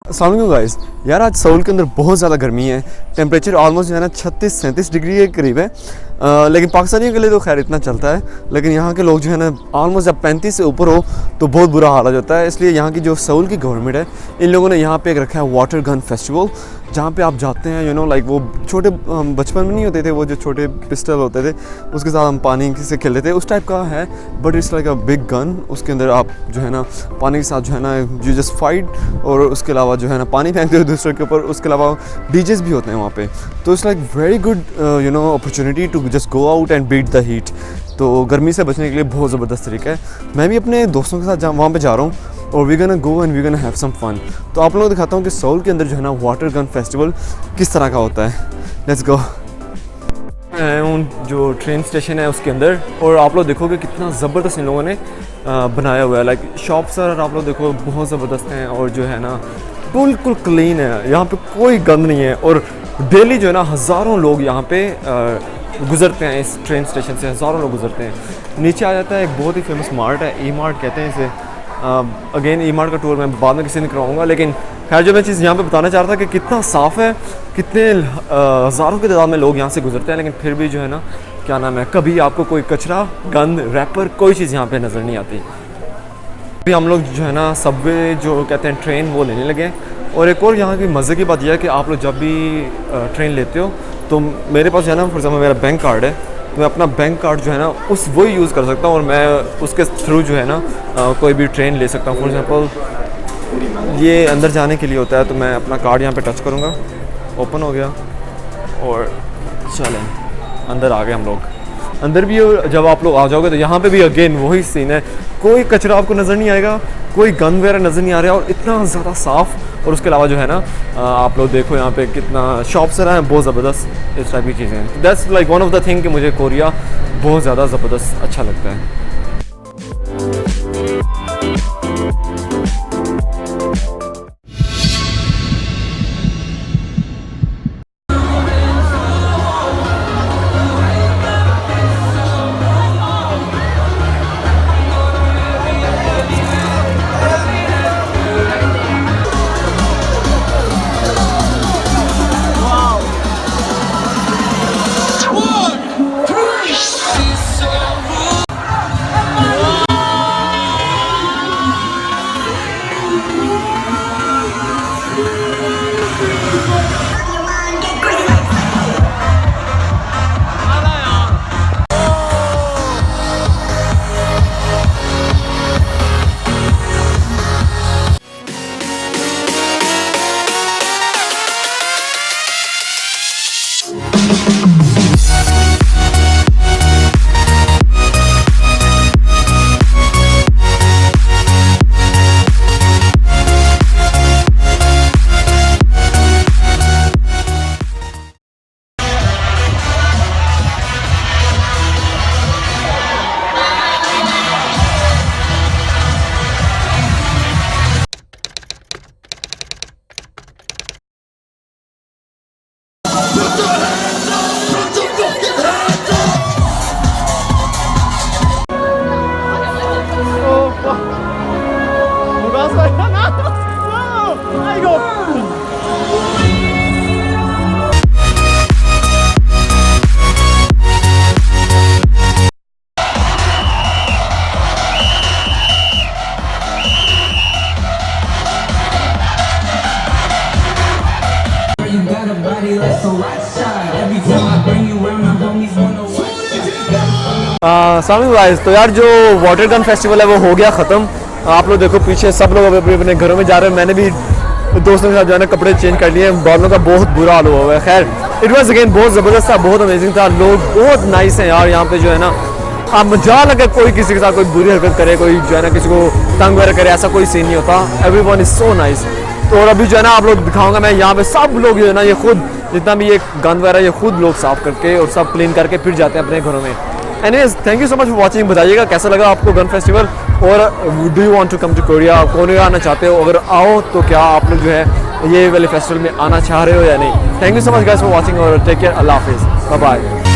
अस्सलाम वालेकुम गाइस। यार आज सऊल के अंदर बहुत ज़्यादा गर्मी है। टेम्परेचर ऑलमोस्ट जो है ना 36-37 डिग्री के करीब है। लेकिन पाकिस्तानियों के लिए तो खैर इतना चलता है, लेकिन यहाँ के लोग जो है ना ऑलमोस्ट जब 35 से ऊपर हो तो बहुत बुरा हाल हो जाता है। इसलिए यहाँ की जो सऊल की गवर्नमेंट है, इन लोगों ने यहाँ पे एक रखा है वाटर गन फेस्टिवल, जहाँ पे आप जाते हैं लाइक वो छोटे बचपन में नहीं होते थे वो जो छोटे पिस्टल होते थे, उसके साथ हम पानी से खेलते थे, उस टाइप का है। But it's like a big gun. उसके अंदर आप जो है ना पानी के साथ जो है ना यू जस्ट फाइट, और उसके अलावा जो है ना पानी फेंकते हो दूसरे के ऊपर। उसके अलावा डीजेस भी होते हैं वहाँ पे। तो it's like very good opportunity to just go out and beat the heat. तो गर्मी से बचने के लिए बहुत ज़बरदस्त तरीका है। मैं भी अपने दोस्तों के साथ वहाँ पे जा रहा हूँ और we gonna go and we gonna have some fun. तो आप लोगों को दिखाता हूँ कि सऊल के अंदर जो है ना वाटर गन फेस्टिवल किस तरह का होता है। Let's go. जो ट्रेन स्टेशन है उसके अंदर, और आप लोग देखोगे कितना ज़बरदस्त इन लोगों ने बनाया हुआ है। लाइक शॉप्स सर आप लोग देखो बहुत ज़बरदस्त हैं, और जो है ना बिल्कुल क्लीन है, यहाँ पे कोई गंद नहीं है। और डेली जो है ना हज़ारों लोग यहाँ पे गुजरते हैं, इस ट्रेन स्टेशन से हज़ारों लोग गुजरते हैं। नीचे आ जाता है एक बहुत ही फेमस मार्ट है, ई मार्ट कहते हैं इसे। अगेन ई मार्ट का टूर मैं बाद में किसी ने करवाऊँगा, लेकिन खैर जो मैं चीज़ यहाँ पे बताना चाह रहा था कि कितना साफ़ है, कितने हज़ारों की तादाद में लोग यहाँ से गुजरते हैं, लेकिन फिर भी जो है ना क्या नाम है, कभी आपको कोई कचरा, गंद, रैपर, कोई चीज़ यहाँ पे नज़र नहीं आती। अभी हम लोग जो है ना सबवे जो कहते हैं ट्रेन वो लेने लगे। और एक और यहाँ की मज़े की बात यह है कि आप लोग जब भी ट्रेन लेते हो तो मेरे पास जो है ना फॉर एग्जाम्पल मेरा बैंक कार्ड है, तो मैं अपना बैंक कार्ड जो है ना वही यूज़ कर सकता हूँ, और मैं उसके थ्रू जो है ना कोई भी ट्रेन ले सकता हूँ। फॉर एग्जांपल ये अंदर जाने के लिए होता है, तो मैं अपना कार्ड यहाँ पे टच करूँगा, ओपन हो गया, और चलें अंदर आ गए हम लोग। अंदर भी जब आप लोग आ जाओगे तो यहाँ पे भी अगेन वही सीन है, कोई कचरा आपको नज़र नहीं आएगा, कोई गंद वगैरह नज़र नहीं आ रहा, और इतना ज़्यादा साफ़। और उसके अलावा जो है ना आप लोग देखो यहाँ पे कितना शॉप्स हैं, बहुत ज़बरदस्त इस टाइप की चीज़ें। That's like one of the thing कि मुझे कोरिया बहुत ज़्यादा ज़बरदस्त अच्छा लगता है। तो यार जो वाटर गन फेस्टिवल है वो हो गया ख़त्म। आप लोग देखो पीछे सब लोग अपने अपने घरों में जा रहे हैं। मैंने भी दोस्तों के साथ जो है ना कपड़े चेंज कर लिए। बालों का बहुत बुरा हाल हुआ है। खैर इट वाज अगेन बहुत ज़बरदस्त था, बहुत अमेजिंग था। लोग बहुत नाइस हैं यार यहाँ पे जो है ना। आप मजा लगे कोई किसी के साथ कोई बुरी हरकत करे, कोई जो है ना किसी को तंग वगैरह करे, ऐसा कोई सीन नहीं होता। Everyone is so nice. तो और अभी जो है ना आप लोग दिखाऊंगा मैं यहाँ पे सब लोग जो है ना ये खुद जितना भी ये गंद वगैरह ये खुद लोग साफ़ करके और सब क्लीन करके फिर जाते हैं अपने घरों में। Anyways thank you so much for watching. बताइएगा कैसा लगा आपको गन फेस्टिवल, और do you want to come to Korea, Korea आना चाहते हो? अगर आओ तो क्या आप लोग जो है ये वाले फेस्टिवल में आना चाह रहे हो या नहीं? Thank you so much guys for watching, और टेक केयर, अल्लाह हाफिज़, बाय बाय।